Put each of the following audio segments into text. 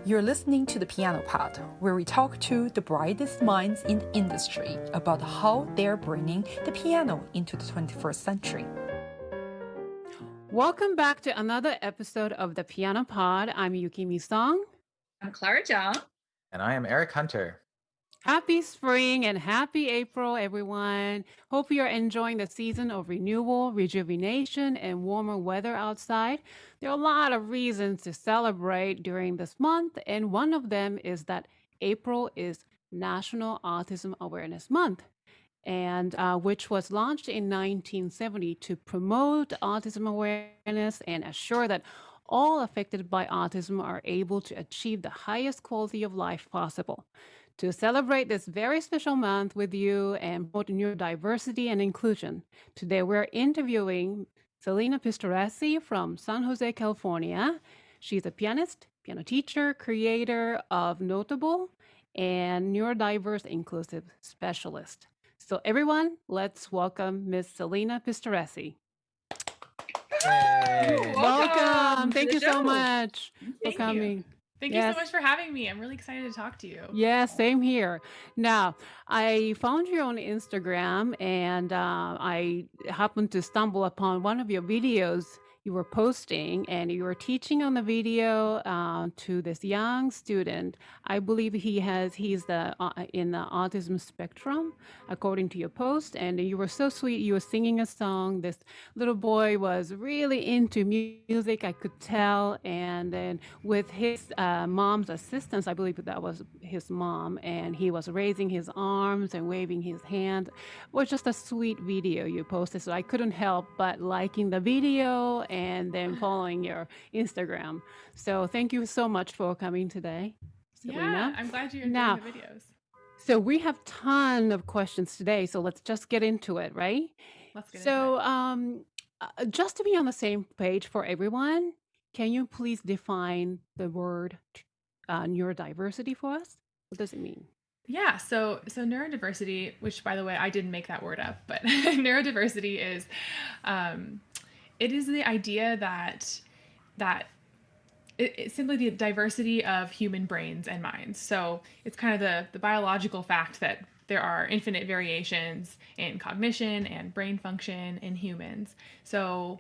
You're listening to the Piano Pod, where we talk to the brightest minds in the industry about how they're bringing the piano into the 21st century. Welcome back to another episode of the Piano Pod. I'm Yuki Mi-song. I'm Clara Zhang. And I am Eric Hunter. Happy spring and happy April, everyone. Hope you're enjoying the season of renewal, rejuvenation, and warmer weather outside. There are a lot of reasons to celebrate during this month, and one of them is that April is National Autism Awareness Month, and which was launched in 1970 to promote autism awareness and assure that all affected by autism are able to achieve the highest quality of life possible. To celebrate this very special month with you and promote neurodiversity and inclusion, today we're interviewing Selena Pistoresi from San Jose, California. She's a pianist, piano teacher, creator of Notable, and neurodiverse inclusive specialist. So everyone, let's welcome Miss Selena Pistoresi. Hey. Welcome. Thank you so much for Thank coming. you. Thank you so much for having me. I'm really excited to talk to you. Yeah, same here. Now, I found you on Instagram and I happened to stumble upon one of your videos you were posting, and you were teaching on the video to this young student. I believe he's in the autism spectrum, according to your post. And you were so sweet. You were singing a song. This little boy was really into music, I could tell. And then with his mom's assistance, I believe that was his mom, and he was raising his arms and waving his hand. It was just a sweet video you posted. So I couldn't help but liking the video and then following your Instagram. So thank you so much for coming today, Selena. Yeah, I'm glad you're enjoying the videos. So we have a ton of questions today, so let's just get into it, right? Let's get into it. Just to be on the same page for everyone, can you please define the word neurodiversity for us? What does it mean? Yeah, so neurodiversity, which by the way, I didn't make that word up, but neurodiversity is it is the idea that it's simply the diversity of human brains and minds. So it's kind of the biological fact that there are infinite variations in cognition and brain function in humans. So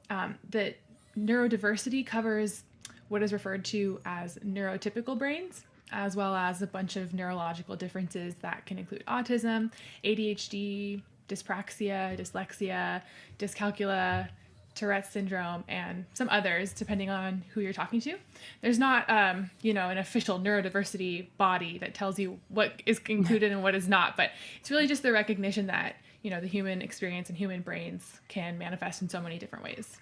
the neurodiversity covers what is referred to as neurotypical brains, as well as a bunch of neurological differences that can include autism, ADHD, dyspraxia, dyslexia, dyscalculia, Tourette's syndrome, and some others, depending on who you're talking to. There's not, an official neurodiversity body that tells you what is included and what is not, but it's really just the recognition that, the human experience and human brains can manifest in so many different ways.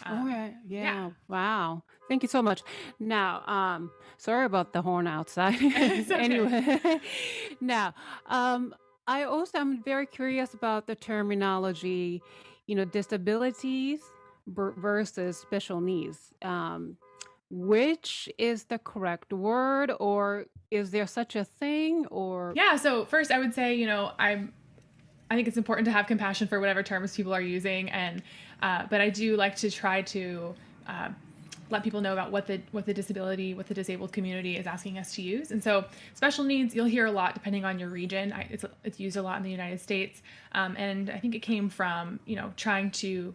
Okay. Yeah. Wow. Thank you so much. Now, sorry about the horn outside. Anyway, now, I also am very curious about the terminology, disabilities versus special needs. Which is the correct word, or is there such a thing? Or yeah. So first, I would say, I think it's important to have compassion for whatever terms people are using, and but I do like to try to let people know about what the disabled community is asking us to use. And so special needs, you'll hear a lot depending on your region. It's used a lot in the United States, and I think it came from trying to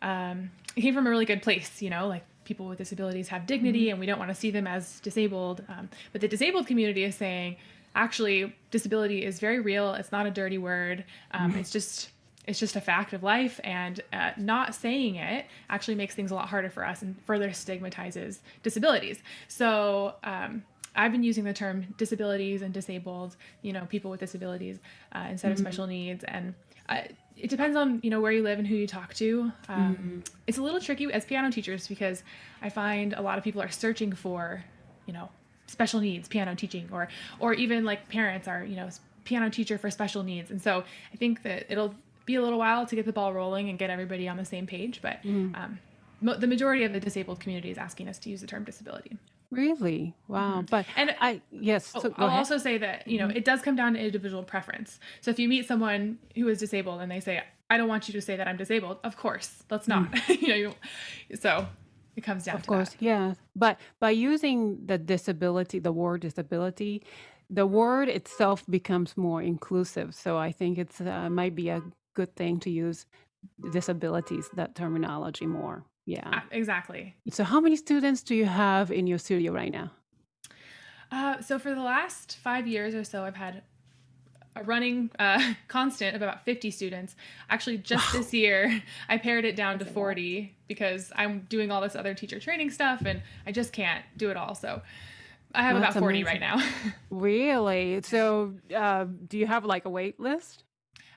it came from a really good place. Like people with disabilities have dignity, and we don't want to see them as disabled. But the disabled community is saying, actually, disability is very real. It's not a dirty word. It's just a fact of life, and not saying it actually makes things a lot harder for us and further stigmatizes disabilities. So I've been using the term disabilities and disabled, people with disabilities instead of special needs. And it depends on, where you live and who you talk to. It's a little tricky as piano teachers because I find a lot of people are searching for, special needs piano teaching, or even like parents are, piano teacher for special needs. And so I think that it'll be a little while to get the ball rolling and get everybody on the same page. But the majority of the disabled community is asking us to use the term disability. Really? Wow. But I'll also say that, it does come down to individual preference. So if you meet someone who is disabled and they say, I don't want you to say that I'm disabled, of course, let's not, so it comes down Of to that. course, yeah. But by using the disability, the word disability, the word itself becomes more inclusive. So I think it's might be a good thing to use disabilities, that terminology more. Yeah. Exactly. So how many students do you have in your studio right now? So for the last 5 years or so, I've had a running constant of about 50 students. Actually, just this year, I pared it down to 40 because I'm doing all this other teacher training stuff and I just can't do it all. So I have Well, about that's 40 right amazing. now. Really? So do you have like a wait list?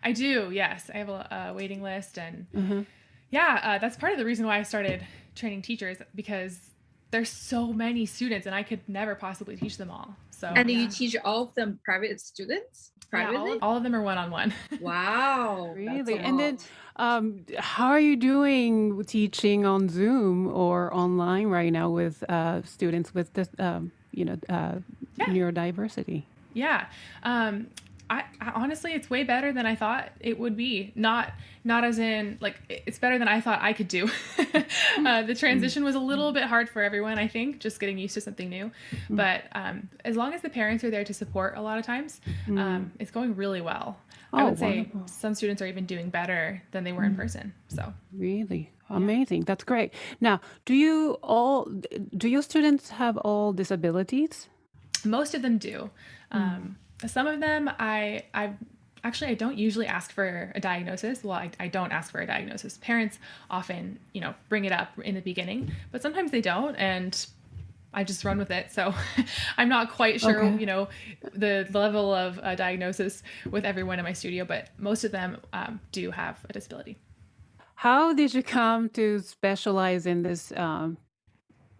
I do, yes. I have a waiting list. And Mm-hmm. yeah, that's part of the reason why I started training teachers, because there's so many students and I could never possibly teach them all. So And you teach all of them private students? yeah, Privately? all of them are one-on-one. Wow. That's a Really? And then, lot. how are you doing teaching on Zoom or online right now with students with this, neurodiversity? Yeah. I honestly, it's way better than I thought it would be. Not as in like it's better than I thought I could do. The transition was a little bit hard for everyone, I think, just getting used to something new. But as long as the parents are there to support, a lot of times, it's going really well. I Oh, would say wonderful. some students are even doing better than they were in person. So Really amazing. That's great. Now, do your students have all disabilities? most of them do. Some of them I don't usually ask for a diagnosis. Well, I don't ask for a diagnosis. Parents often, bring it up in the beginning, but sometimes they don't, and I just run with it. So I'm not quite sure, Okay. the level of diagnosis with everyone in my studio, but most of them do have a disability. How did you come to specialize in this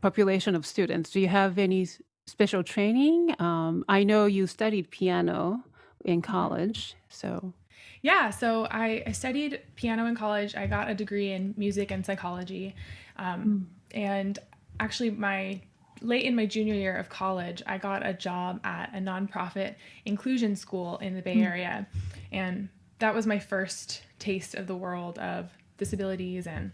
population of students? Do you have any special training? I know you studied piano in college, so. Yeah, so I studied piano in college. I got a degree in music and psychology. And actually, late in my junior year of college, I got a job at a nonprofit inclusion school in the Bay Area. And that was my first taste of the world of disabilities and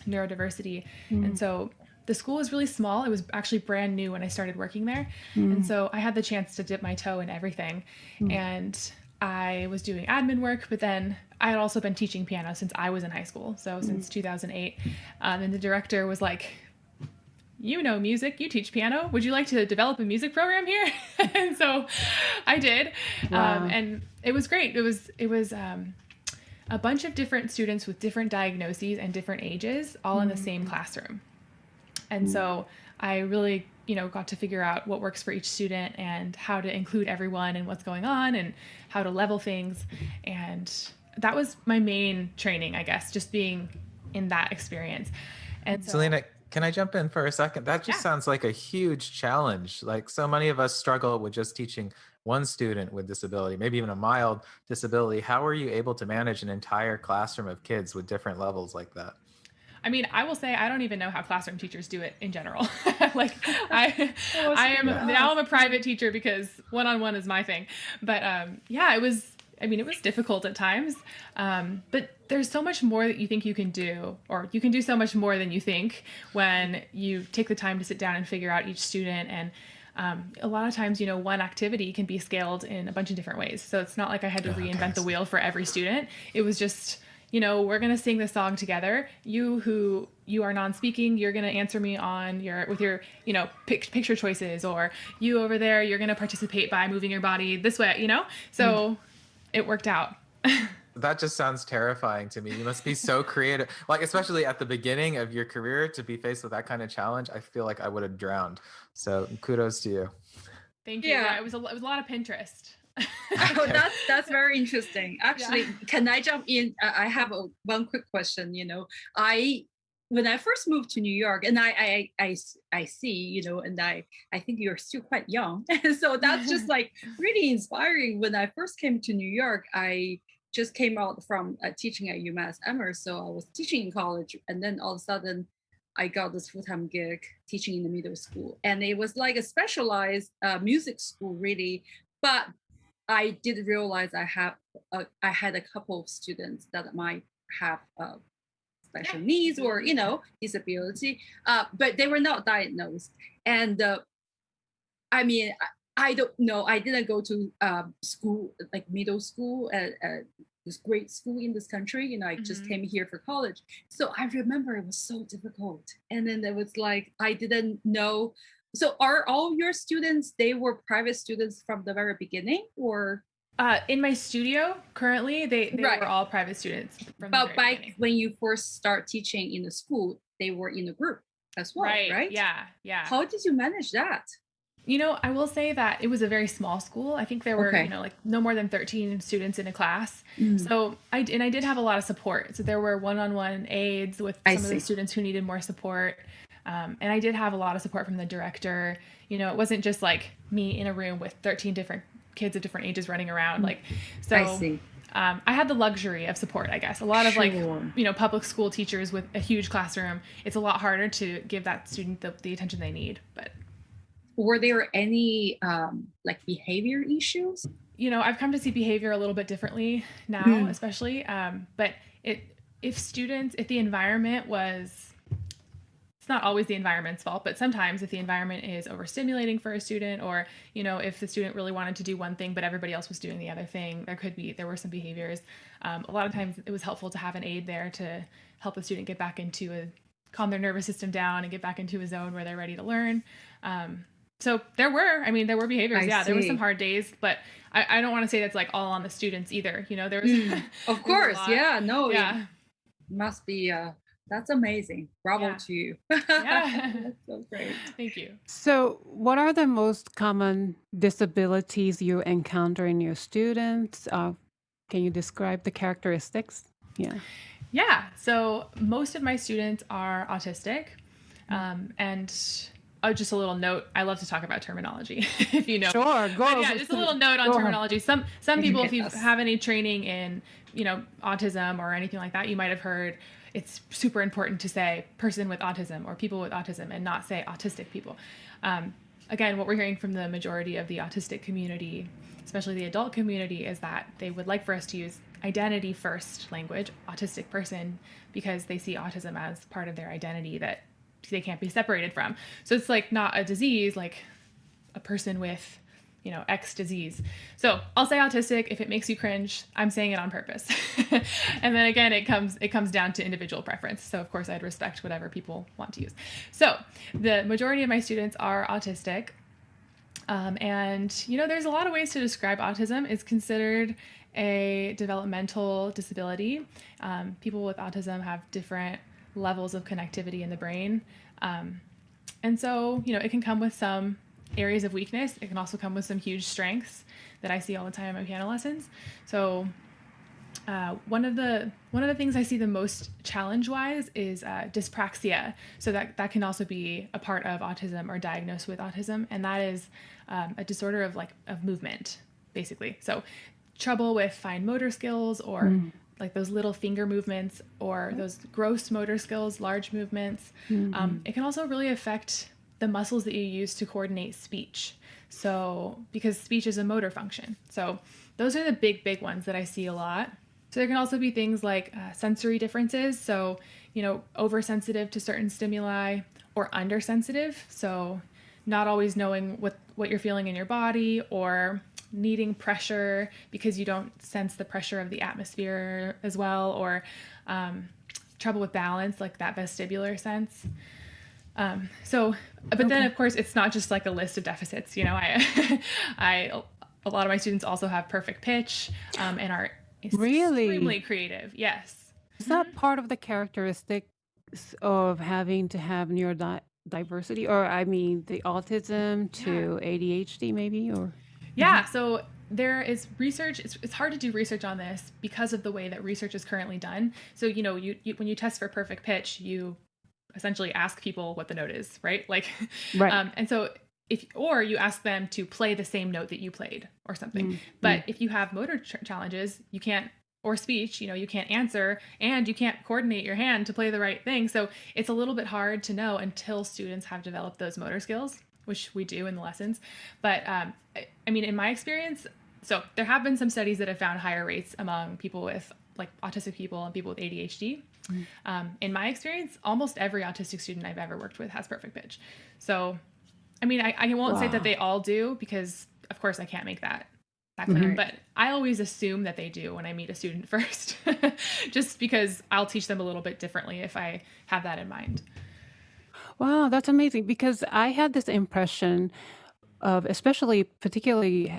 neurodiversity. And so the school was really small. It was actually brand new when I started working there. And so I had the chance to dip my toe in everything. And I was doing admin work, but then I had also been teaching piano since I was in high school. So since 2008. And the director was like, you know music, you teach piano. Would you like to develop a music program here? And so I did. Wow. And it was great. It was a bunch of different students with different diagnoses and different ages, all in the same classroom. And so I really, got to figure out what works for each student and how to include everyone and what's going on and how to level things. And that was my main training, I guess, just being in that experience. And so, Selena, can I jump in for a second? That just Yeah. sounds like a huge challenge. Like so many of us struggle with just teaching one student with disability, maybe even a mild disability. How are you able to manage an entire classroom of kids with different levels like that? I mean, I will say I don't even know how classroom teachers do it in general. Like I am now I'm a private teacher because one-on-one is my thing. But yeah, it was difficult at times. But there's so much more that you think you can do, or you can do so much more than you think when you take the time to sit down and figure out each student. And a lot of times, one activity can be scaled in a bunch of different ways. So it's not like I had to reinvent the wheel for every student. It was just, we're going to sing this song together. You are non-speaking, you're going to answer me with your, picture choices, or you over there, you're going to participate by moving your body this way, So it worked out. That just sounds terrifying to me. You must be so creative, like especially at the beginning of your career, to be faced with that kind of challenge. I feel like I would have drowned. So kudos to you. Thank you. Yeah. It was a lot of Pinterest. Oh, that's very interesting. Actually, can I jump in? I have one quick question. When I first moved to New York, and I see, and I think you're still quite young, so that's just like really inspiring. When I first came to New York, I just came out from teaching at UMass Amherst, so I was teaching in college, and then all of a sudden, I got this full-time gig teaching in the middle school, and it was like a specialized music school, really, but I did realize I had a couple of students that might have special needs or, you know, disability, but they were not diagnosed. And I mean, I don't know. I didn't go to school, like middle school at this great school in this country. You know, I just came here for college. So I remember it was so difficult. And then it was like, I didn't know. So are all your students, they were private students from the very beginning, or? In my studio currently, they Right. were all private students from the But very back beginning. when you first start teaching in the school, they were in a group as well, right? Yeah. How did you manage that? You know, I will say that it was a very small school. I think there were, Okay. you know, like no more than 13 students in a class. Mm. So I did have a lot of support. So there were one-on-one aides with I some of see. the students who needed more support. And I did have a lot of support from the director. You know, it wasn't just like me in a room with 13 different kids of different ages running around. Like, so I see. I had the luxury of support, I guess. A lot of like, Sure. you know, public school teachers with a huge classroom, it's a lot harder to give that student the attention they need. But Were there any like behavior issues? you know, I've come to see behavior a little bit differently now, especially. But if the environment was, it's not always the environment's fault, but sometimes if the environment is overstimulating for a student, or, you know, if the student really wanted to do one thing, but everybody else was doing the other thing, there were some behaviors. A lot of times it was helpful to have an aide there to help the student get back calm their nervous system down and get back into a zone where they're ready to learn. So there were behaviors. There were some hard days, but I don't want to say that's like all on the students either. You know, there was, Of course. Yeah. No, yeah. it must be, that's amazing. Bravo Yeah. to you. Yeah. That's so great. Thank you. So, what are the most common disabilities you encounter in your students? Can you describe the characteristics? Yeah. Yeah. So most of my students are autistic. And just a little note, I love to talk about terminology, if you know. Sure, go. But yeah, just a little note on terminology. Some people, if you Yes. have any training in, you know, autism or anything like that, you might have heard it's super important to say person with autism or people with autism and not say autistic people. Again, what we're hearing from the majority of the autistic community, especially the adult community, is that they would like for us to use identity first language, autistic person, because they see autism as part of their identity that they can't be separated from. So it's like not a disease, like a person with, you know, X disease. So I'll say autistic. If it makes you cringe, I'm saying it on purpose. And then again, it comes down to individual preference. So of course I'd respect whatever people want to use. So the majority of my students are autistic. And, you know, there's a lot of ways to describe autism. It's considered a developmental disability. People with autism have different levels of connectivity in the brain. And so, you know, it can come with some areas of weakness. It can also come with some huge strengths that I see all the time in my piano lessons. So one of the things I see the most challenge-wise is dyspraxia. So that can also be a part of autism or diagnosed with autism, and that is a disorder of movement, basically. So trouble with fine motor skills, or like those little finger movements, or those gross motor skills, large movements. It can also really affect the muscles that you use to coordinate speech. So because speech is a motor function. So those are the big ones that I see a lot. So there can also be things like sensory differences. So, you know, oversensitive to certain stimuli, or undersensitive. So not always knowing what you're feeling in your body, or needing pressure because you don't sense the pressure of the atmosphere as well, or trouble with balance, like that vestibular sense. But then of course it's not just like a list of deficits. You know, a lot of my students also have perfect pitch and are extremely creative. Yes. Is that part of the characteristics of having to have neurodiversity, or I mean the autism to ADHD maybe, or? Yeah, so there is research. It's hard to do research on this because of the way that research is currently done. So, you know, you when you test for perfect pitch, you essentially ask people what the note is, right? Like, right. And so or you ask them to play the same note that you played or something. But if you have motor challenges, you can't, or speech, you know, you can't answer, and you can't coordinate your hand to play the right thing. So it's a little bit hard to know until students have developed those motor skills, which we do in the lessons. But I mean, in my experience, so there have been some studies that have found higher rates among people with like autistic people and people with ADHD. In my experience, almost every autistic student I've ever worked with has perfect pitch. So, I mean, I won't say that they all do, because of course I can't make that claim, but I always assume that they do when I meet a student first, just because I'll teach them a little bit differently if I have that in mind. Wow, that's amazing, because I had this impression of, especially particularly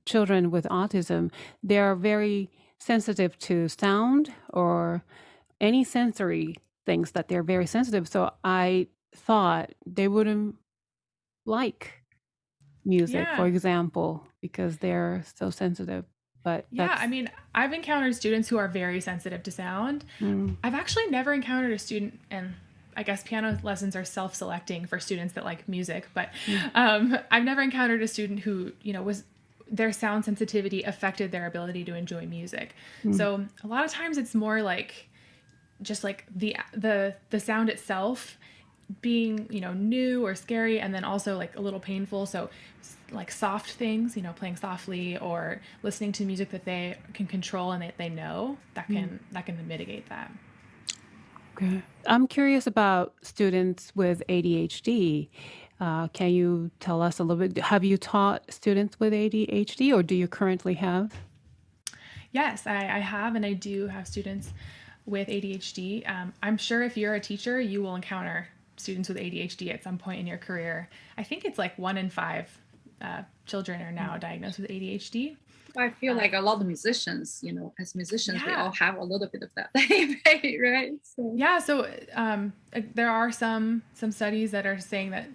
children with autism, they're very sensitive to sound or any sensory things, that they're very sensitive. So I thought they wouldn't like music, for example, because they're so sensitive. But I mean, I've encountered students who are very sensitive to sound. I've actually never encountered a student, and I guess piano lessons are self-selecting for students that like music, but I've never encountered a student who, was their sound sensitivity affected their ability to enjoy music. So a lot of times it's more like just like the sound itself being, new or scary, and then also like a little painful. So like soft things, playing softly or listening to music that they can control and that they know, that can mitigate that. Okay. I'm curious about students with ADHD. Can you tell us a little bit? Have you taught students with ADHD, or do you currently have? Yes, I have, and I do have students with ADHD. I'm sure if you're a teacher, you will encounter students with ADHD at some point in your career. I think it's like 1 in 5 children are now diagnosed with ADHD. I feel like a lot of musicians, as musicians, we all have a little bit of that, right? So there are some studies that are saying that,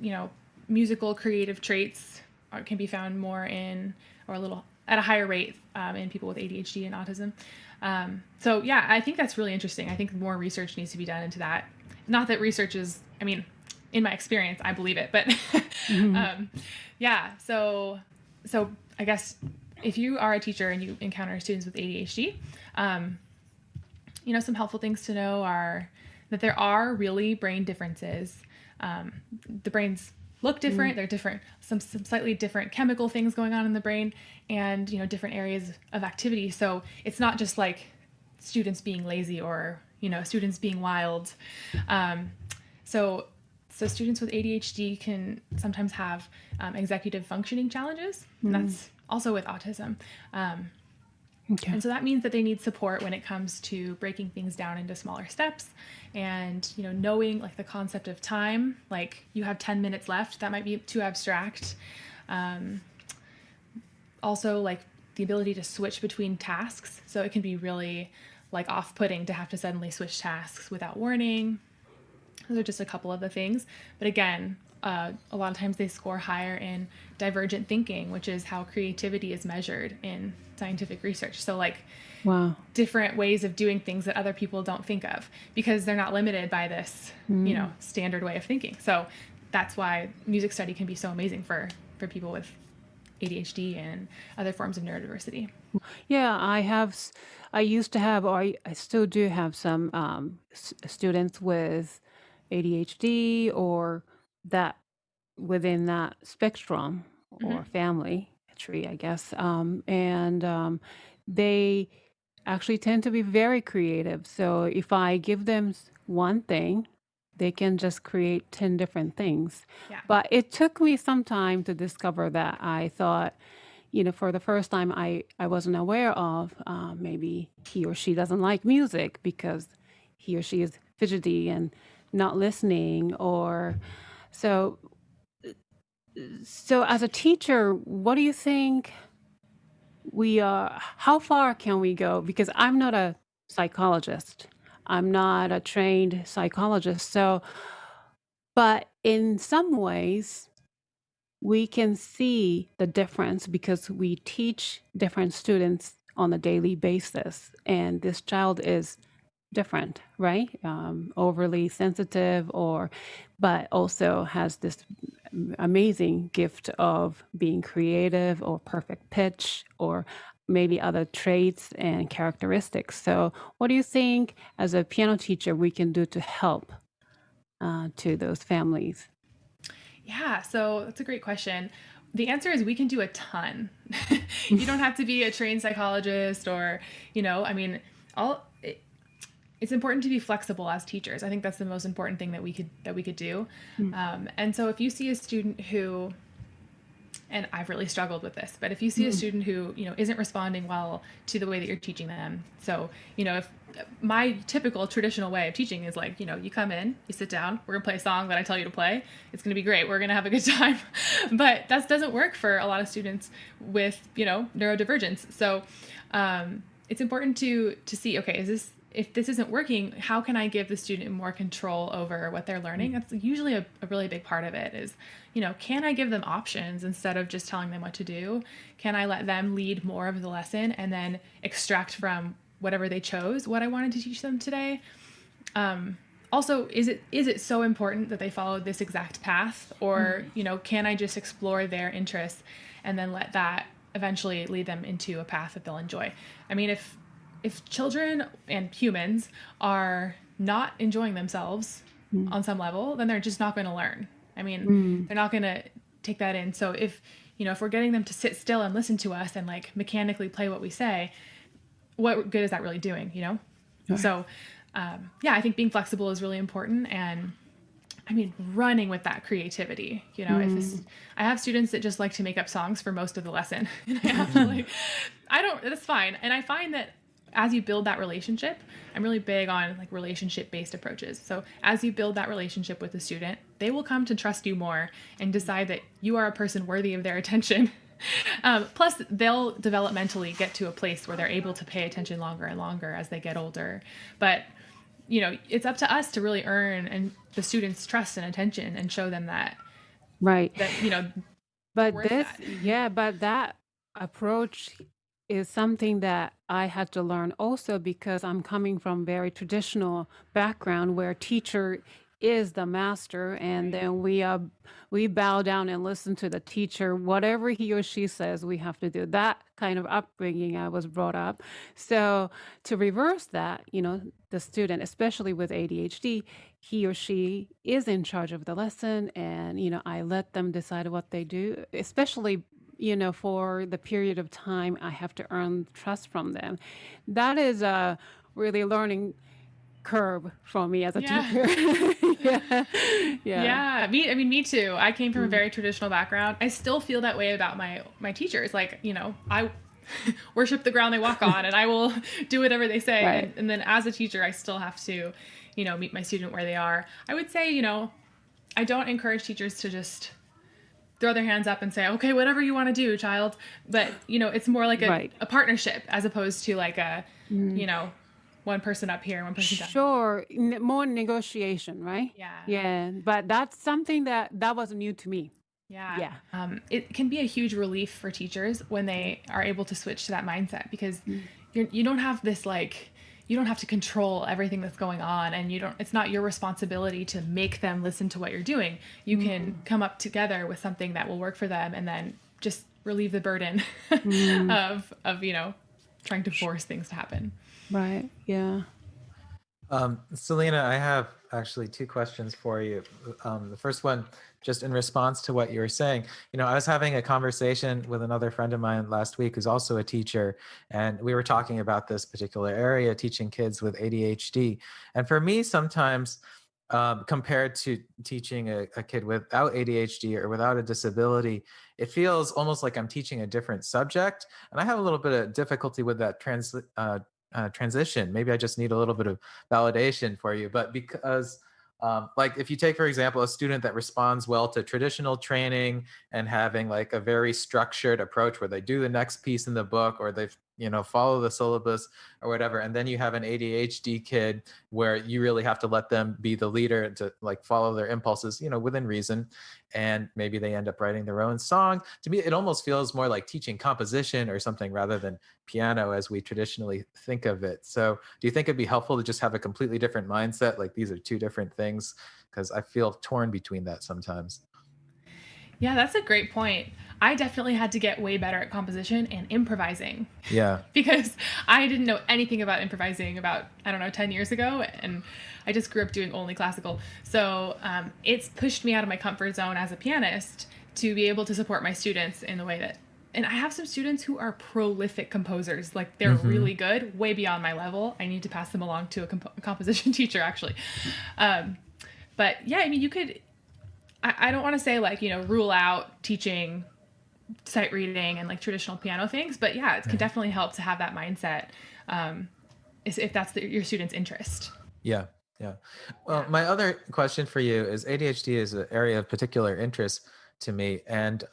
musical creative traits can be found more in, or a little at a higher rate in people with ADHD and autism. I think that's really interesting. I think more research needs to be done into that. Not that research is, I mean, in my experience, I believe it, but so I guess if you are a teacher and you encounter students with ADHD, some helpful things to know are that there are really brain differences. The brains look different. They're different, some slightly different chemical things going on in the brain, and, different areas of activity. So it's not just like students being lazy or, students being wild. So students with ADHD can sometimes have executive functioning challenges, and that's also with autism. And so that means that they need support when it comes to breaking things down into smaller steps, and, knowing like the concept of time, like you have 10 minutes left, that might be too abstract. Also like the ability to switch between tasks. So it can be really like off-putting to have to suddenly switch tasks without warning. Those are just a couple of the things. But again, a lot of times they score higher in divergent thinking, which is how creativity is measured in scientific research. So like different ways of doing things that other people don't think of, because they're not limited by this, standard way of thinking. So that's why music study can be so amazing for people with ADHD and other forms of neurodiversity. Yeah, I used to have, or I still do have some students with ADHD, or that within that spectrum or family tree, I guess. They actually tend to be very creative. So if I give them one thing, they can just create 10 different things. Yeah. But it took me some time to discover that. I thought, for the first time, I wasn't aware of maybe he or she doesn't like music because he or she is fidgety and not listening, or so as a teacher, what do you think how far can we go? Because I'm not a psychologist. I'm not a trained psychologist. But in some ways, we can see the difference because we teach different students on a daily basis. And this child is different, right? Overly sensitive, but also has this amazing gift of being creative, or perfect pitch, or maybe other traits and characteristics. So what do you think as a piano teacher we can do to help to those families? Yeah, so that's a great question. The answer is we can do a ton. You don't have to be a trained psychologist or, it's important to be flexible as teachers. I think that's the most important thing that we could do. And so if you see a student who, and I've really struggled with this, but if you see a student who, isn't responding well to the way that you're teaching them. So, if my typical traditional way of teaching is like, you come in, you sit down, we're gonna play a song that I tell you to play. It's gonna be great. We're gonna have a good time. But that doesn't work for a lot of students with, neurodivergence. So it's important to see, okay, if this isn't working, how can I give the student more control over what they're learning? That's usually a really big part of it is, can I give them options instead of just telling them what to do? Can I let them lead more of the lesson and then extract from whatever they chose what I wanted to teach them today? Also, is it so important that they follow this exact path? Or, can I just explore their interests and then let that eventually lead them into a path that they'll enjoy? I mean, if children and humans are not enjoying themselves on some level, then they're just not going to learn. I mean, they're not going to take that in. So if we're getting them to sit still and listen to us and like mechanically play what we say, what good is that really doing, Right. So, I think being flexible is really important. And I mean, running with that creativity, if I have students that just like to make up songs for most of the lesson and I have to that's fine. And I find that as you build that relationship, I'm really big on like relationship-based approaches. So as you build that relationship with the student, they will come to trust you more and decide that you are a person worthy of their attention. Plus, they'll developmentally get to a place where they're able to pay attention longer and longer as they get older. But, it's up to us to really earn the students' trust and attention and show them that. Right. That, but but that approach is something that I had to learn also because I'm coming from very traditional background where teacher is the master and then we bow down and listen to the teacher. Whatever he or she says, we have to do. That kind of upbringing I was brought up. So to reverse that, the student, especially with ADHD, he or she is in charge of the lesson and, I let them decide what they do, especially for the period of time I have to earn trust from them. That is a really learning curve for me as a teacher. Me too. I came from a very traditional background. I still feel that way about my teachers. Like, I worship the ground they walk on and I will do whatever they say. Right. And then as a teacher, I still have to, meet my student where they are. I would say, I don't encourage teachers to just throw their hands up and say, okay, whatever you want to do, child. But, it's more like a partnership as opposed to like a, one person up here, one person down. Sure. More negotiation, right? Yeah. But that's something that was new to me. Yeah. It can be a huge relief for teachers when they are able to switch to that mindset because you don't have this you don't have to control everything that's going on and it's not your responsibility to make them listen to what you're doing. You can come up together with something that will work for them and then just relieve the burden of trying to force things to happen. Right. Yeah. Selena, I have actually two questions for you. The first one, just in response to what you were saying, I was having a conversation with another friend of mine last week who's also a teacher, and we were talking about this particular area, teaching kids with ADHD. And for me, sometimes compared to teaching a kid without ADHD or without a disability, it feels almost like I'm teaching a different subject. And I have a little bit of difficulty with that transition. Maybe I just need a little bit of validation for you, but because like if you take, for example, a student that responds well to traditional training and having like a very structured approach where they do the next piece in the book or they follow the syllabus or whatever, and then you have an ADHD kid where you really have to let them be the leader to like follow their impulses, within reason, and maybe they end up writing their own song. To me, it almost feels more like teaching composition or something rather than piano as we traditionally think of it. So do you think it'd be helpful to just have a completely different mindset, like these are two different things? Because I feel torn between that sometimes. Yeah, that's a great point. I definitely had to get way better at composition and improvising. Yeah. Because I didn't know anything about improvising about, 10 years ago. And I just grew up doing only classical. So it's pushed me out of my comfort zone as a pianist to be able to support my students in the way that and I have some students who are prolific composers. Like they're really good, way beyond my level. I need to pass them along to a composition teacher, actually. But yeah, I mean, you could, I don't want to say like, rule out teaching sight reading and like traditional piano things, but yeah, it can definitely help to have that mindset if that's your student's interest. Yeah. Well, my other question for you is ADHD is an area of particular interest to me. And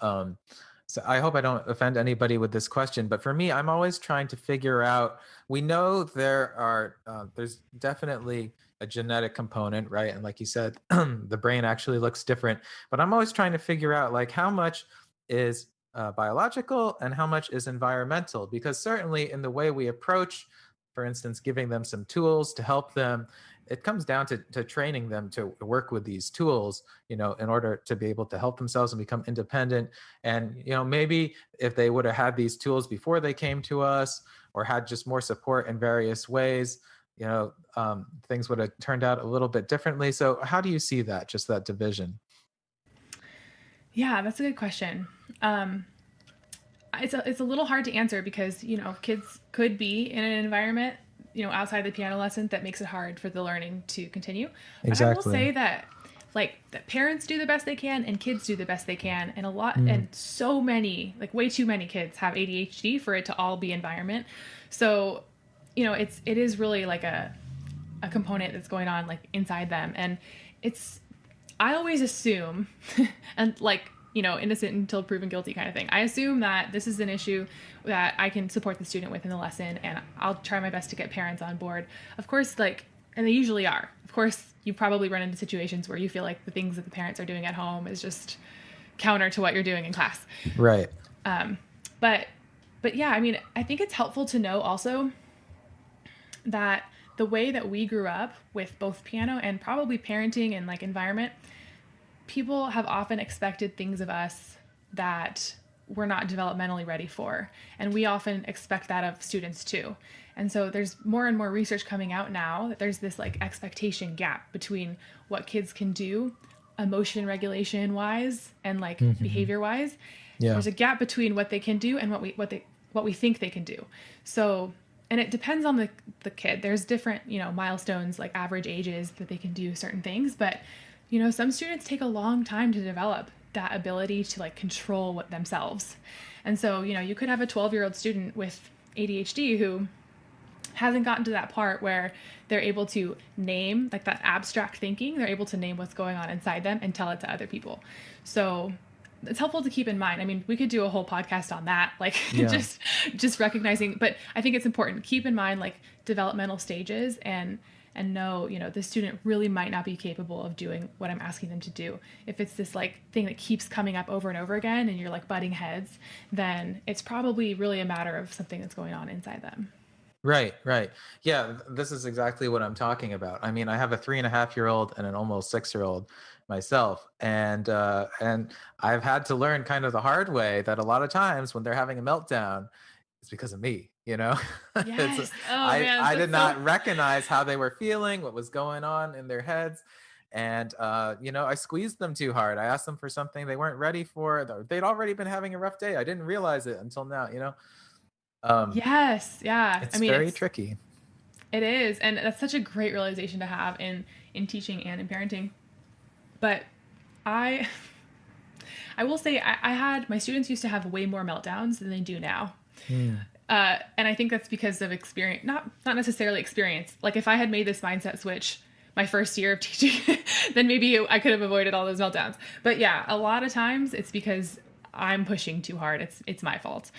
so I hope I don't offend anybody with this question, but for me, I'm always trying to figure out, we know there's definitely a genetic component, right? And like you said, the brain actually looks different, but I'm always trying to figure out like how much is biological and how much is environmental, because certainly in the way we approach, for instance, giving them some tools to help them, it comes down to training them to work with these tools, in order to be able to help themselves and become independent. And, maybe if they would have had these tools before they came to us, or had just more support in various ways, things would have turned out a little bit differently. So how do you see that, just that division? Yeah, that's a good question. It's a little hard to answer because, kids could be in an environment, outside the piano lesson that makes it hard for the learning to continue. Exactly. But I will say that that parents do the best they can and kids do the best they can. And and so many, like way too many kids have ADHD for it to all be environment. So, it is really like a component that's going on like inside them. And I always assume, and innocent until proven guilty kind of thing. I assume that this is an issue that I can support the student with in the lesson, and I'll try my best to get parents on board. Of course, and they usually are. Of course, you probably run into situations where you feel like the things that the parents are doing at home is just counter to what you're doing in class. Right. But yeah, I mean, I think it's helpful to know also that the way that we grew up with both piano and probably parenting and environment, people have often expected things of us that we're not developmentally ready for. And we often expect that of students too. And so there's more and more research coming out now that there's this expectation gap between what kids can do emotion regulation wise and behavior wise. Yeah. There's a gap between what they can do and what we think they can do. So, and it depends on the kid. There's different, milestones, like average ages that they can do certain things, but some students take a long time to develop that ability to control themselves. And so, you could have a 12-year-old student with ADHD who hasn't gotten to that part where they're able to name that abstract thinking. They're able to name what's going on inside them and tell it to other people. So it's helpful to keep in mind. I mean, we could do a whole podcast on that, just recognizing, but I think it's important to keep in mind developmental stages and know, the student really might not be capable of doing what I'm asking them to do. If it's this thing that keeps coming up over and over again and you're butting heads, then it's probably really a matter of something that's going on inside them. Right. Yeah, this is exactly what I'm talking about. I mean, I have a 3.5-year-old and an almost 6-year-old myself. And I've had to learn kind of the hard way that a lot of times when they're having a meltdown, it's because of me, Yes. I did not recognize how they were feeling, what was going on in their heads. And, I squeezed them too hard. I asked them for something they weren't ready for. They'd already been having a rough day. I didn't realize it until now, Yes. Yeah. It's very tricky. It is. And that's such a great realization to have in teaching and in parenting. But I will say I had, my students used to have way more meltdowns than they do now. And I think that's because of experience, not necessarily experience. If I had made this mindset switch my first year of teaching, then maybe I could have avoided all those meltdowns. But yeah, a lot of times it's because I'm pushing too hard. It's my fault.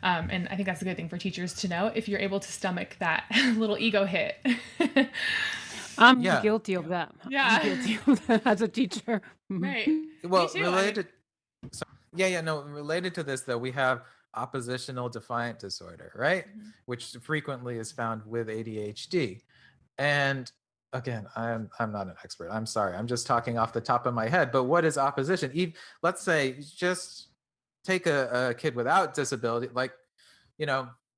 And I think that's a good thing for teachers to know if you're able to stomach that little ego hit. I'm guilty of that. Yeah. I'm guilty of that as a teacher. Right. Well, related to this though, we have oppositional defiant disorder, right? Which frequently is found with ADHD. And again, I'm not an expert. I'm sorry. I'm just talking off the top of my head. But what is opposition? Let's say just take a kid without disability,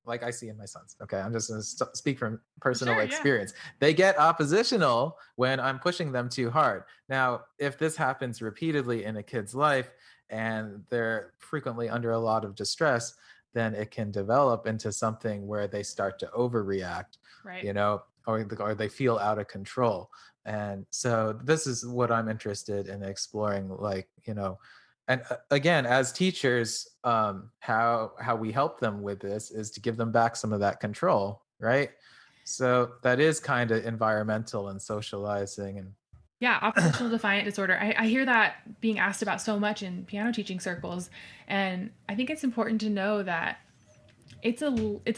like I see in my sons. Okay, I'm just going to speak from personal Sure, yeah. experience. They get oppositional when I'm pushing them too hard. Now, if this happens repeatedly in a kid's life and they're frequently under a lot of distress, then it can develop into something where they start to overreact, Right. you know, or they feel out of control. And so this is what I'm interested in exploring, like, you know, and again, as teachers, how we help them with this is to give them back some of that control, right? So that is kind of environmental and socializing. And Yeah, oppositional defiant disorder. I hear that being asked about so much in piano teaching circles, and I think it's important to know that it's a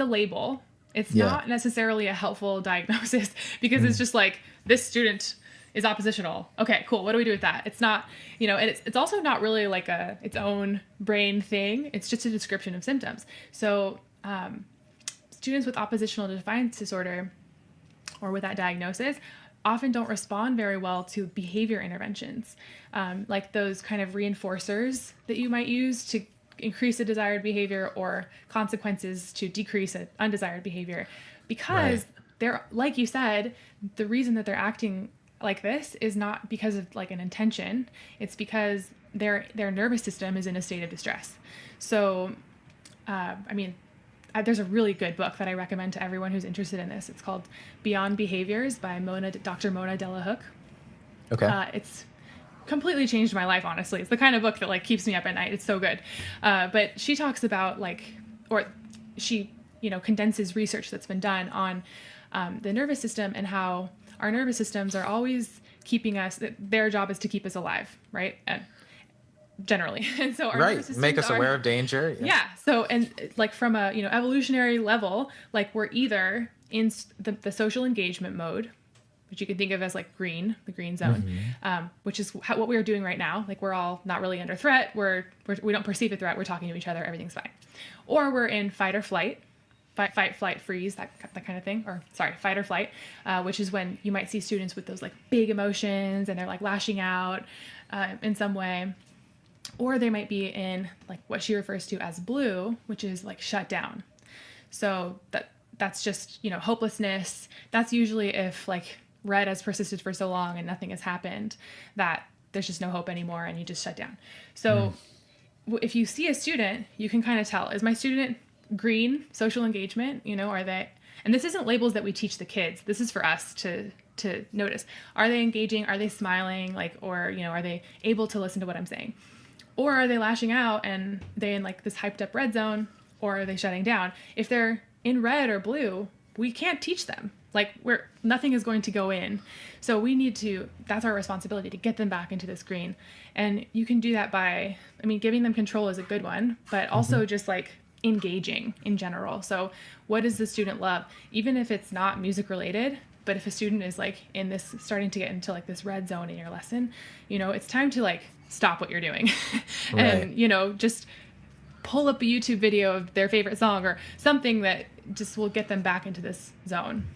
label. It's Yeah. not necessarily a helpful diagnosis because it's just like, this student is oppositional. Okay, cool. What do we do with that? It's not, you know, and it's also not really like its own brain thing. It's just a description of symptoms. So students with oppositional defiance disorder or with that diagnosis often don't respond very well to behavior interventions, like those kind of reinforcers that you might use to increase a desired behavior or consequences to decrease an undesired behavior. Because they're, like you said, the reason that they're acting like this is not because of like an intention. It's because their nervous system is in a state of distress. So, there's a really good book that I recommend to everyone who's interested in this. It's called Beyond Behaviors by Dr. Mona Delahook. okay. It's completely changed my life, honestly. It's the kind of book that like keeps me up at night. It's so good. But she talks about she condenses research that's been done on the nervous system and how our nervous systems are always keeping us, their job is to keep us alive, right? Generally. And so our nervous systems make us aware of danger. Yeah. So, and like from a, evolutionary level, like we're either in the social engagement mode, which you can think of as like the green zone, which is what we are doing right now. Like we're all not really under threat. We don't perceive a threat. We're talking to each other. Everything's fine. Or we're in fight or flight, fight, flight, freeze, that kind of thing. Or sorry, fight or flight, which is when you might see students with those like big emotions and they're like lashing out in some way. Or they might be in like what she refers to as blue, which is like shut down. So that's just, hopelessness. That's usually if like red has persisted for so long and nothing has happened that there's just no hope anymore and you just shut down. So if you see a student, you can kind of tell, is my student green, social engagement, are they, and this isn't labels that we teach the kids. This is for us to notice. Are they engaging? Are they smiling? Or are they able to listen to what I'm saying? Or are they lashing out and they in like this hyped up red zone, or are they shutting down? If they're in red or blue, we can't teach them. Like nothing is going to go in. So we need to, that's our responsibility to get them back into this green. And you can do that by, giving them control is a good one, but also just like engaging in general. So what does the student love? Even if it's not music related, but if a student is like in this, starting to get into like this red zone in your lesson, it's time to like stop what you're doing and, just pull up a YouTube video of their favorite song or something that just will get them back into this zone.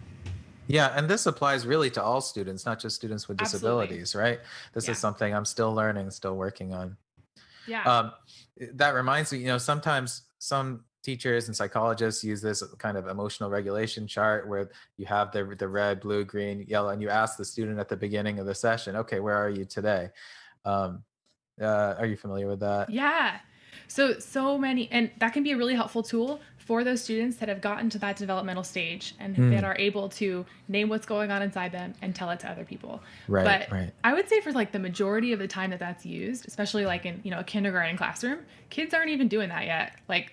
Yeah, and this applies really to all students, not just students with disabilities, right? This is something I'm still learning, still working on. Yeah. That reminds me, sometimes some teachers and psychologists use this kind of emotional regulation chart where you have the red, blue, green, yellow, and you ask the student at the beginning of the session, okay, where are you today? Are you familiar with that? Yeah. So many, and that can be a really helpful tool for those students that have gotten to that developmental stage and that are able to name what's going on inside them and tell it to other people. But I would say for like the majority of the time that's used, especially like in, a kindergarten classroom, kids aren't even doing that yet. Like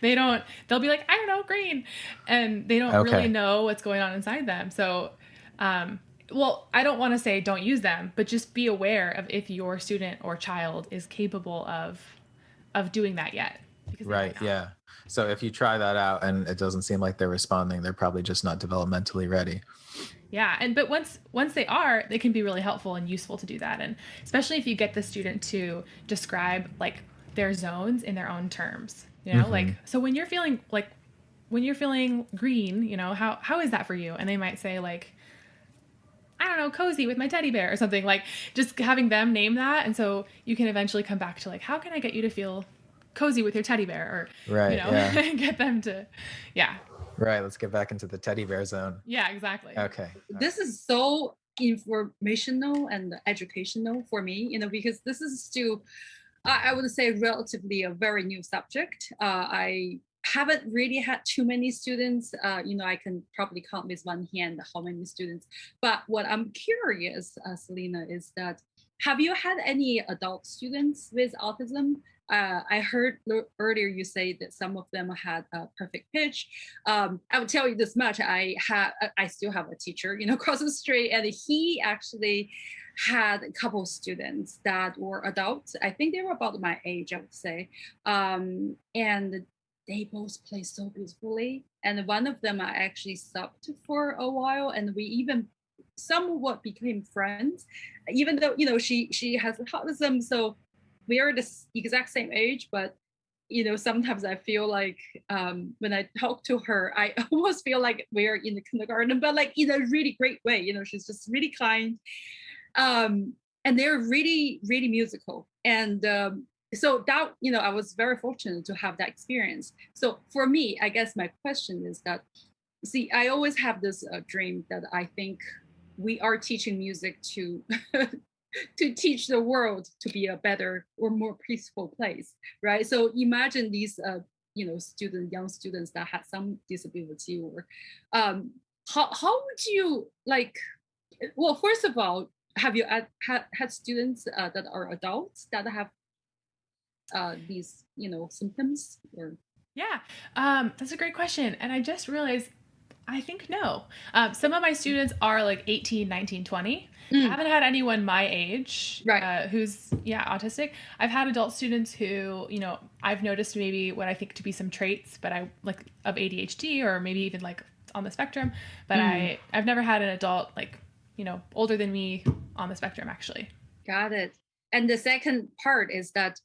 they'll be like, I don't know, green. And they don't really know what's going on inside them. So, well, I don't want to say don't use them, but just be aware of if your student or child is capable of doing that yet. Right. Yeah. So if you try that out and it doesn't seem like they're responding, they're probably just not developmentally ready. Yeah. But once they are, they can be really helpful and useful to do that. And especially if you get the student to describe like their zones in their own terms, like, so when you're feeling green, how is that for you? And they might say like, I don't know, cozy with my teddy bear or something, like just having them name that. And so you can eventually come back to like, how can I get you to feel cozy with your teddy bear, or Right. Yeah. get them to, yeah. Right. Let's get back into the teddy bear zone. Yeah, exactly. Okay. This is so informational and educational for me, because this is still, I would say, relatively a very new subject. I haven't really had too many students. I can probably count with one hand how many students. But what I'm curious, Selena, is that have you had any adult students with autism? I heard earlier you say that some of them had a perfect pitch. I would tell you this much: I still have a teacher, across the street, and he actually had a couple of students that were adults. I think they were about my age, I would say, and they both play so beautifully. And one of them I actually subbed for a while, and we even somewhat became friends, even though she has autism, so we are the exact same age. But sometimes I feel like when I talk to her, I almost feel like we're in the kindergarten, but like in a really great way. She's just really kind, and they're really, really musical. And so that, I was very fortunate to have that experience. So for me, I guess my question is that, see, I always have this dream that I think we are teaching music to to teach the world to be a better or more peaceful place, right? So imagine these young students that had some disability, or how would you like, well, first of all, have you had students that are adults that have these symptoms? Or Yeah, that's a great question. And I just realized, I think no. Some of my students are like 18, 19, 20. I haven't had anyone my age who's, autistic. I've had adult students who, I've noticed maybe what I think to be some traits, but I like of ADHD, or maybe even like on the spectrum. But I've never had an adult like, older than me on the spectrum, actually. Got it. And the second part is that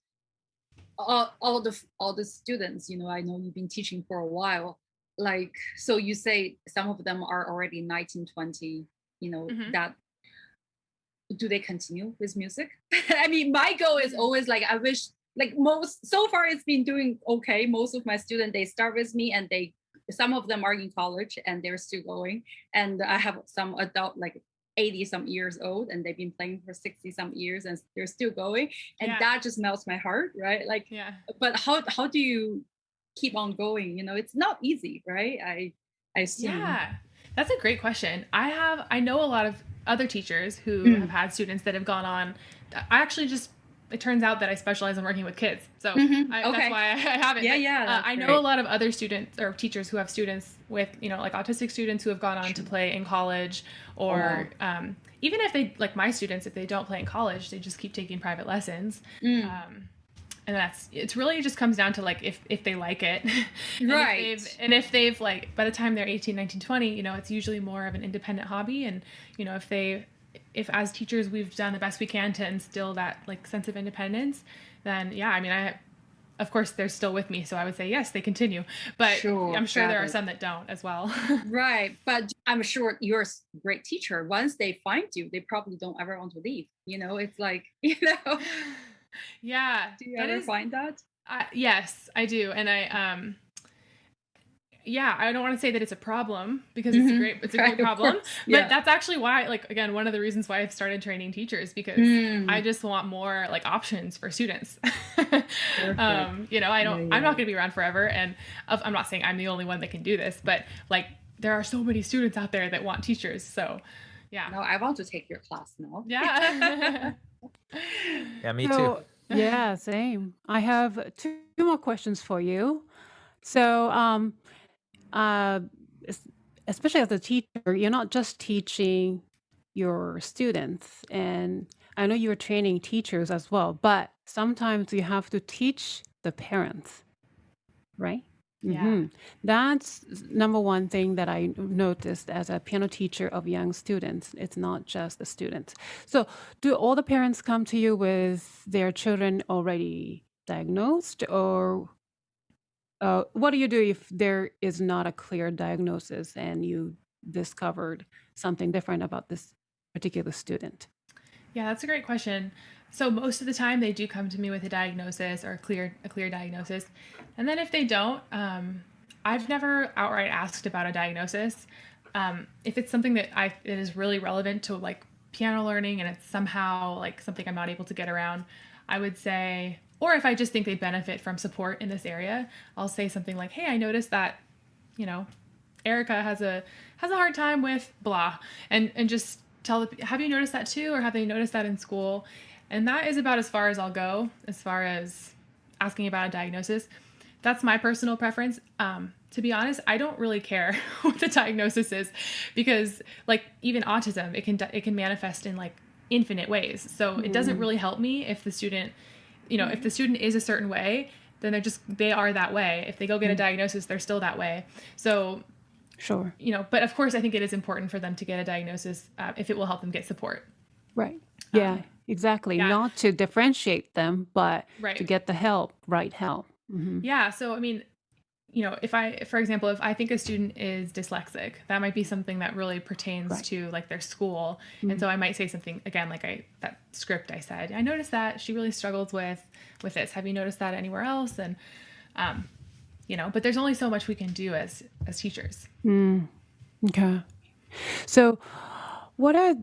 all the students, I know you've been teaching for a while, like, so you say some of them are already 19, 20, that, do they continue with music? I mean, my goal is always like, I wish, like, so far it's been doing okay. Most of my students, they start with me, and some of them are in college and they're still going. And I have some adult, like 80 some years old, and they've been playing for 60 some years and they're still going. And that just melts my heart, right? Like, but how do you keep on going? It's not easy, right? I assume. Yeah, that's a great question. I know a lot of other teachers who have had students that have gone on. I actually it turns out that I specialize in working with kids. So that's why I have it. Yeah. I know a lot of other students or teachers who have students with, like autistic students who have gone on to play in college, or even if they, like my students, if they don't play in college, they just keep taking private lessons. And it's really just comes down to like, if they like it, and if they've like, by the time they're 18, 19, 20, it's usually more of an independent hobby. And, if as teachers, we've done the best we can to instill that like sense of independence, then of course they're still with me. So I would say, yes, they continue, but I'm sure there are some that don't as well. Right. But I'm sure you're a great teacher. Once they find you, they probably don't ever want to leave. It's like, Yeah. Do you ever find that? Yes, I do. And I don't want to say that it's a problem, because it's a great problem, but that's actually why, like, again, one of the reasons why I've started training teachers, because I just want more like options for students. I'm not going to be around forever. And I'm not saying I'm the only one that can do this, but like, there are so many students out there that want teachers. So yeah. No, I want to take your class now. Yeah. Yeah, me too. Yeah, same. I have two more questions for you. So, especially as a teacher, you're not just teaching your students, and I know you're training teachers as well, but sometimes you have to teach the parents, right? Yeah. That's number one thing that I noticed as a piano teacher of young students. It's not just the students. So do all the parents come to you with their children already diagnosed, or what do you do if there is not a clear diagnosis and you discovered something different about this particular student? Yeah, that's a great question. So most of the time they do come to me with a diagnosis or a clear diagnosis. And then if they don't, I've never outright asked about a diagnosis. If it's something that it is really relevant to like piano learning and it's somehow like something I'm not able to get around, I would say, or if I just think they benefit from support in this area, I'll say something like, hey, I noticed that, Erica has a hard time with blah, and just have you noticed that too, or have they noticed that in school? And that is about as far as I'll go as far as asking about a diagnosis. That's my personal preference. To be honest, I don't really care what the diagnosis is, because like even autism, it can manifest in like infinite ways. So it doesn't really help me if the student, if the student is a certain way, then they are that way. If they go get a diagnosis, they're still that way. So sure. But of course, I think it is important for them to get a diagnosis if it will help them get support. Right. Yeah, exactly. yeah. Not to differentiate them, but Right. to get the right help. Mm-hmm. Yeah. So, I mean, for example, if I think a student is dyslexic, that might be something that really pertains to like their school. And so I might say something again, like that script I said, I noticed that she really struggles with this. Have you noticed that anywhere else? And, but there's only so much we can do as teachers. Okay. So what are,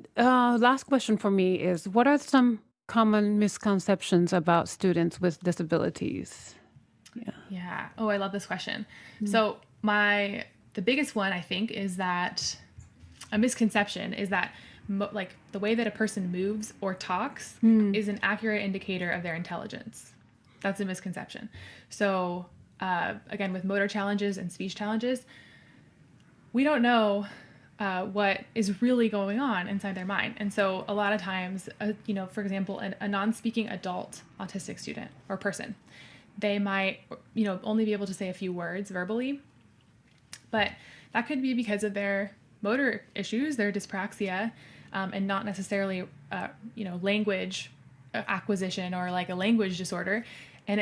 last question for me is, what are some common misconceptions about students with disabilities? Yeah. Oh, I love this question. So the biggest one I think is that a misconception is that like the way that a person moves or talks is an accurate indicator of their intelligence. That's a misconception. So again, with motor challenges and speech challenges, we don't know what is really going on inside their mind. And so a lot of times, for example, a non-speaking adult autistic student or person, they might, only be able to say a few words verbally, but that could be because of their motor issues, their dyspraxia, and not necessarily, language acquisition or like a language disorder. And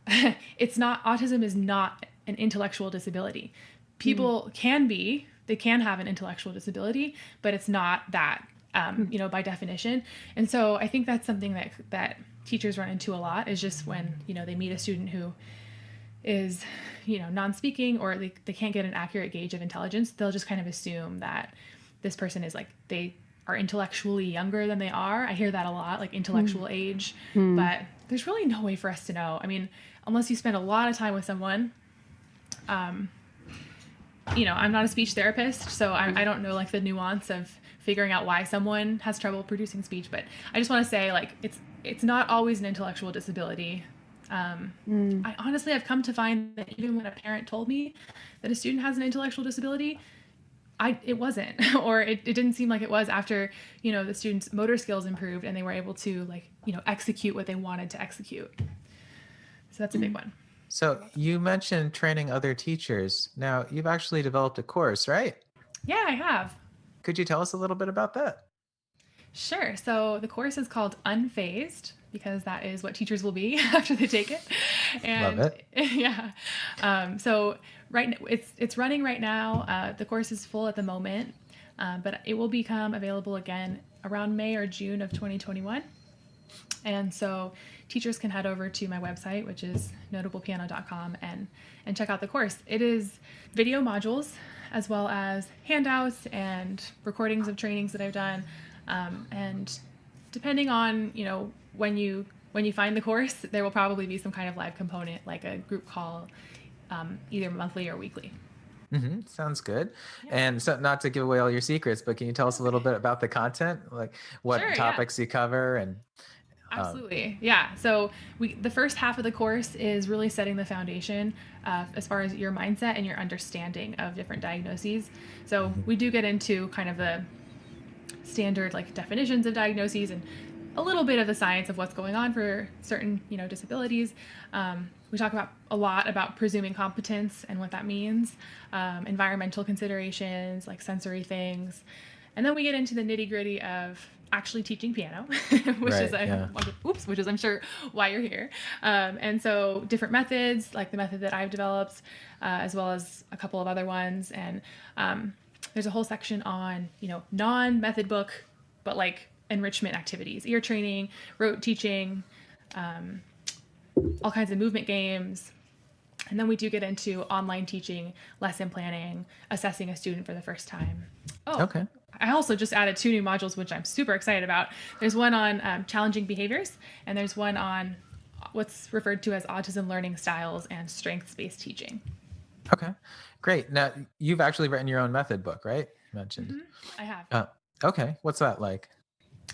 autism is not an intellectual disability. People they can have an intellectual disability, but it's not that, by definition. And so I think that's something that teachers run into a lot, is just when, they meet a student who is, non-speaking, or they can't get an accurate gauge of intelligence, they'll just kind of assume that this person is like, they are intellectually younger than they are. I hear that a lot, like intellectual age, but there's really no way for us to know. I mean, unless you spend a lot of time with someone, I'm not a speech therapist, so I don't know like the nuance of figuring out why someone has trouble producing speech, but I just want to say like it's not always an intellectual disability. I've come to find that even when a parent told me that a student has an intellectual disability, it wasn't, or it didn't seem like it was after, the student's motor skills improved and they were able to like, execute what they wanted to execute. So that's a big one. So you mentioned training other teachers. Now, you've actually developed a course, right? Yeah, I have. Could you tell us a little bit about that? Sure. So the course is called Unfazed, because that is what teachers will be after they take it. And love it. Yeah. So it's running right now. The course is full at the moment, but it will become available again around May or June of 2021. And so teachers can head over to my website, which is notablepiano.com, and check out the course. It is video modules as well as handouts and recordings of trainings that I've done. And depending on, when you find the course, there will probably be some kind of live component, like a group call, either monthly or weekly. Sounds good. Yeah. And so, not to give away all your secrets, but can you tell us a little bit about the content, like what topics you cover? And Absolutely. Yeah. So the first half of the course is really setting the foundation as far as your mindset and your understanding of different diagnoses. So we do get into kind of the standard like definitions of diagnoses and a little bit of the science of what's going on for certain, disabilities. We talk a lot about presuming competence and what that means, environmental considerations, like sensory things. And then we get into the nitty gritty of actually teaching piano, which is I'm sure why you're here. And so different methods, like the method that I've developed, as well as a couple of other ones. And there's a whole section on, non-method book, but like enrichment activities, ear training, rote teaching, all kinds of movement games. And then we do get into online teaching, lesson planning, assessing a student for the first time. Oh, Okay. I also just added 2 new modules, which I'm super excited about. There's one on challenging behaviors, and there's one on what's referred to as autism learning styles and strengths-based teaching. Okay, great. Now, you've actually written your own method book, right? You mentioned. I have. Okay, what's that like?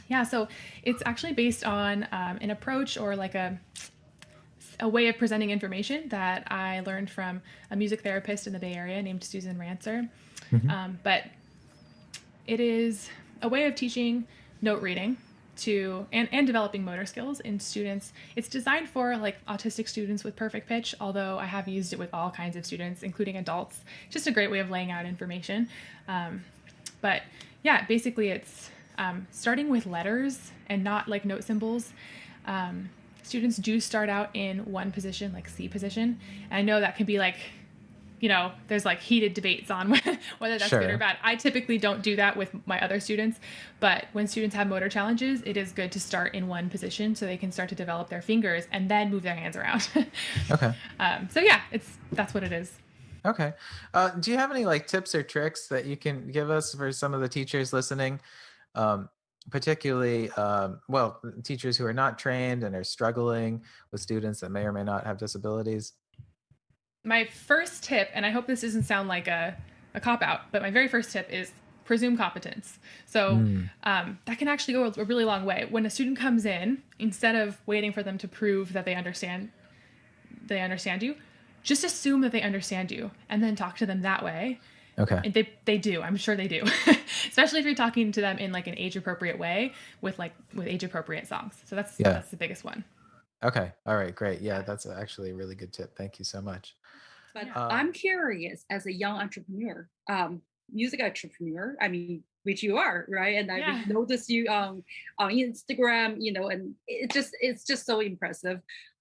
Yeah, so it's actually based on an approach or like a way of presenting information that I learned from a music therapist in the Bay Area named Susan Rancer. But it is a way of teaching note reading to and developing motor skills in students. It's designed for like autistic students with perfect pitch, although I have used it with all kinds of students, including adults. Just a great way of laying out information. But yeah, basically it's starting with letters and not like note symbols. Students do start out in one position, like C position. And I know that can be like, you know, there's like heated debates on whether that's good or bad. I typically don't do that with my other students, but when students have motor challenges, it is good to start in one position so they can start to develop their fingers and then move their hands around. Okay. So yeah, that's what it is. Okay. Do you have any like tips or tricks that you can give us for some of the teachers listening? Particularly, teachers who are not trained and are struggling with students that may or may not have disabilities? My first tip, and I hope this doesn't sound like a cop-out, but my very first tip is presume competence. So that can actually go a really long way. When a student comes in, instead of waiting for them to prove that they understand you, just assume that they understand you and then talk to them that way. Okay. And they do. I'm sure they do. Especially if you're talking to them in like an age-appropriate way with age-appropriate songs. So that's the biggest one. Okay. All right. Great. Yeah, that's actually a really good tip. Thank you so much. But I'm curious, as a young entrepreneur, music entrepreneur, I mean, which you are, right? And I've noticed you on Instagram, you know, and it's just so impressive.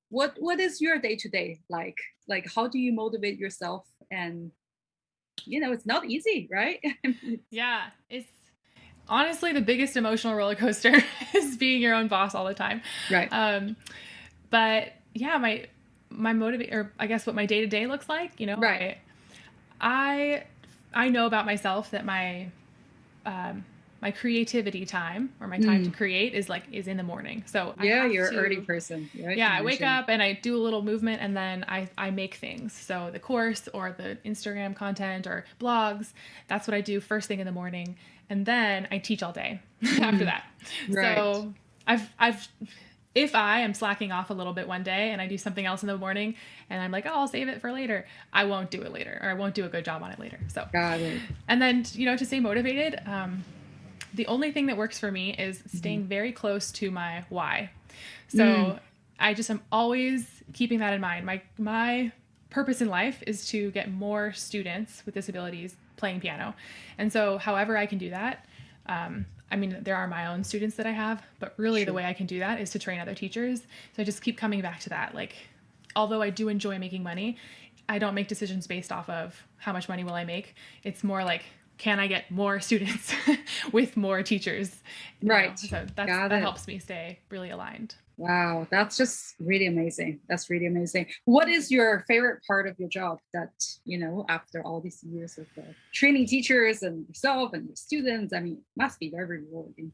What is your day-to-day like? Like, how do you motivate yourself? And you know, it's not easy, right? Yeah, it's honestly the biggest emotional roller coaster is being your own boss all the time. Right. But yeah, my motivate, or I guess what my day-to-day looks like, you know, right. I know about myself that my creativity time, or my time to create, is in the morning. So you're an early person, right? Yeah, I wake up and I do a little movement, and then I make things. So the course or the Instagram content or blogs, that's what I do first thing in the morning, and then I teach all day after that. Right. So if I am slacking off a little bit one day and I do something else in the morning and I'm like, oh, I'll save it for later, I won't do it later, or I won't do a good job on it later. So got it. And then, you know, to stay motivated, the only thing that works for me is staying very close to my why. So I just am always keeping that in mind. My purpose in life is to get more students with disabilities playing piano. And so however I can do that, I mean, there are my own students that I have, but really the way I can do that is to train other teachers. So I just keep coming back to that. Like, although I do enjoy making money, I don't make decisions based off of how much money will I make. It's more like, can I get more students with more teachers? Right. So that helps me stay really aligned. Wow, that's just really amazing. That's really amazing. What is your favorite part of your job that, you know, after all these years of training teachers and yourself and your students, I mean, it must be very rewarding.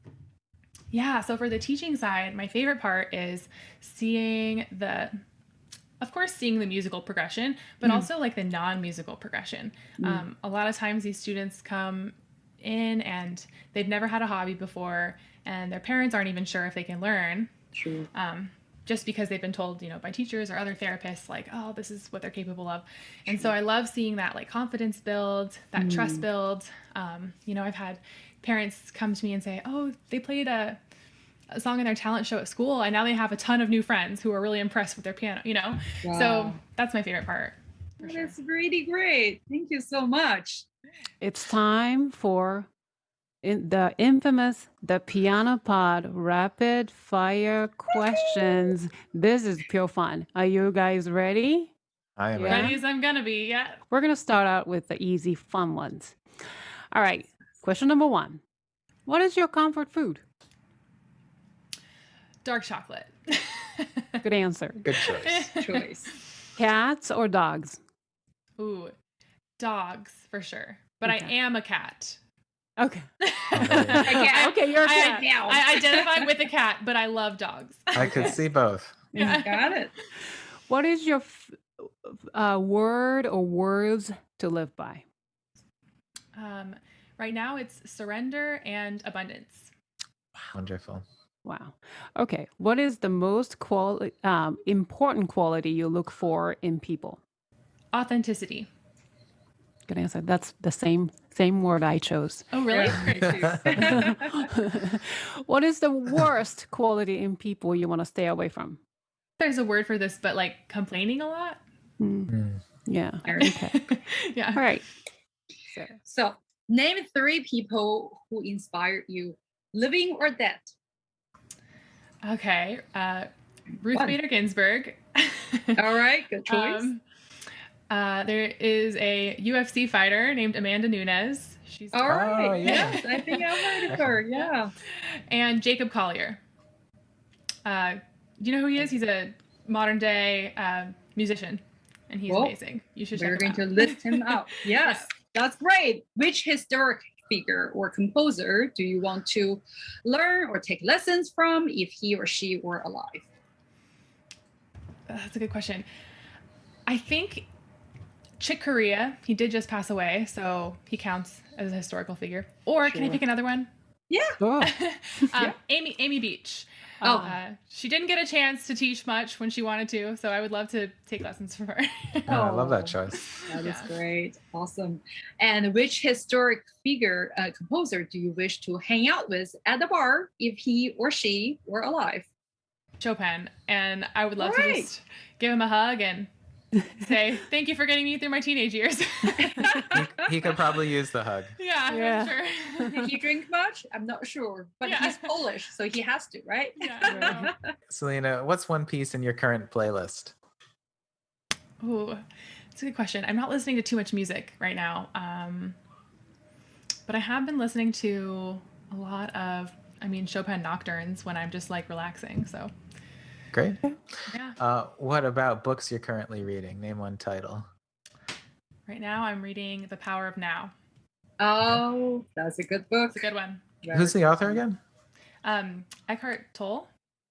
Yeah, so for the teaching side, my favorite part is seeing the musical progression, but also like the non-musical progression. A lot of times these students come in and they've never had a hobby before, and their parents aren't even sure if they can learn. True. Just because they've been told, you know, by teachers or other therapists, like, oh, this is what they're capable of. And so I love seeing that like confidence build, that trust build. You know, I've had parents come to me and say, oh, they played a song in their talent show at school, and now they have a ton of new friends who are really impressed with their piano, you know? Wow. So that's my favorite part. That's really great. Thank you so much. It's time for the Piano Pod rapid fire questions. This is pure fun. Are you guys ready? I am ready as I'm gonna be. Yeah. We're gonna start out with the easy, fun ones. All right. Question number 1. What is your comfort food? Dark chocolate. Good answer. Good choice. Choice. Cats or dogs? Ooh, dogs for sure. But I Okay. am a cat. Okay. cat. Okay, you're a cat. I identify with a cat, but I love dogs. I could see both. Yeah. Got it. What is your word or words to live by? Right now it's surrender and abundance. Wonderful. Wow. Okay. What is the most important quality you look for in people? Authenticity. Good answer. That's the same word I chose. Oh, really? Yeah. What is the worst quality in people you want to stay away from? There's a word for this, but like complaining a lot. Yeah. Okay. Yeah. All right. So, name 3 people who inspired you, living or dead. Okay. Ruth One. Bader Ginsburg. All right, good choice. There is a UFC fighter named Amanda Nunes. She's All right, Oh, yeah. yes, I think I've heard of her. Yeah. and Jacob Collier. Do you know who he is? He's a modern day musician, and he's Well, amazing. You should check We're him going out. to list him out. Yes, that's great. Which historic figure or composer do you want to learn or take lessons from if he or she were alive? That's a good question. I think Chick Corea, he did just pass away, so he counts as a historical figure. Or can I Sure. pick another one? Yeah. Oh, Amy Beach. Oh. She didn't get a chance to teach much when she wanted to, so I would love to take lessons from her. Oh, I love that choice. That is Yeah. great. Awesome. And which historic figure, composer do you wish to hang out with at the bar if he or she were alive? Chopin, and I would love to Right. just give him a hug and say thank you for getting me through my teenage years. He could probably use the hug. Yeah, Yeah. sure. Did he drink much? I'm not sure, but Yeah. he's Polish, so he has to, right? Yeah, I know. Selena, what's one piece in your current playlist? Ooh, it's a good question. I'm not listening to too much music right now, but I have been listening to a lot of, Chopin nocturnes when I'm just like relaxing. So Great. yeah, What about books you're currently reading? Name one title. right now I'm reading The Power of Now. Oh, that's a good book. It's a good one. Who's the author again? Eckhart Tolle.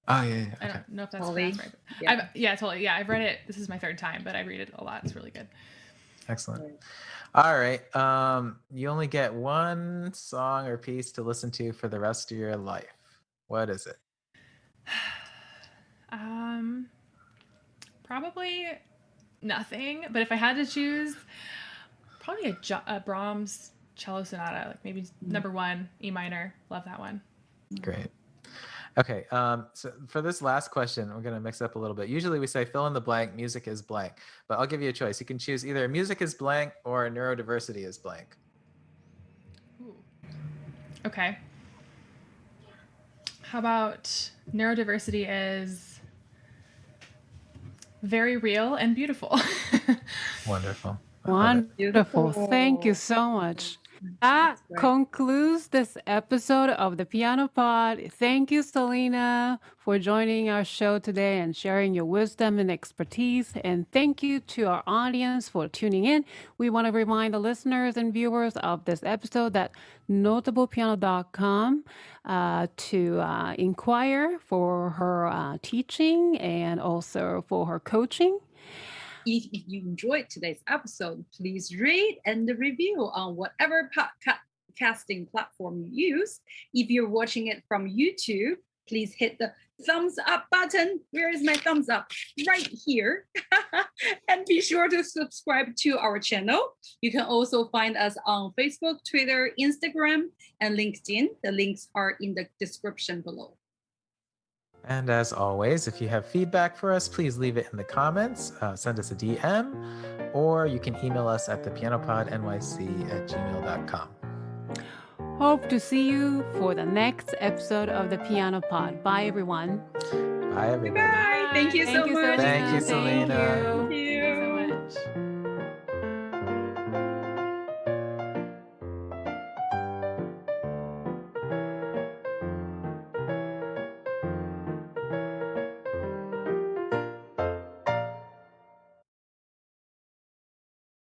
Oh, yeah. I Okay. don't know if that's Tolle. pronounced right. Yeah. Yeah, totally. Yeah, I've read it. This is my 3rd time, but I read it a lot. It's really good. Excellent. Right. All right. You only get one song or piece to listen to for the rest of your life. What is it? Probably nothing. But if I had to choose, probably a Brahms cello sonata, like maybe number 1, E minor. Love that one. Great. Okay. So for this last question, we're going to mix up a little bit. Usually we say fill in the blank, music is blank, but I'll give you a choice. You can choose either music is blank or neurodiversity is blank. Ooh. Okay. How about neurodiversity is very real and beautiful? Wonderful. wonderful. Thank you Beautiful. so much. That great. concludes this episode of the Piano Pod. Thank you, Selena, for joining our show today and sharing your wisdom and expertise. And thank you to our audience for tuning in. We want to remind the listeners and viewers of this episode that notablepiano.com to inquire for her teaching and also for her coaching. If you enjoyed today's episode, please rate and review on whatever podcasting platform you use. If you're watching it from YouTube, please hit the thumbs up button. Where is my thumbs up? Right here. And be sure to subscribe to our channel. You can also find us on Facebook, Twitter, Instagram, and LinkedIn. The links are in the description below. And as always, if you have feedback for us, please leave it in the comments, send us a DM, or you can email us at thepianopodnyc@gmail.com. Hope to see you for the next episode of the Piano Pod. Bye, everyone. Bye, everybody. Bye. Thank you so much. Thank you, Selena. Selena. Thank you.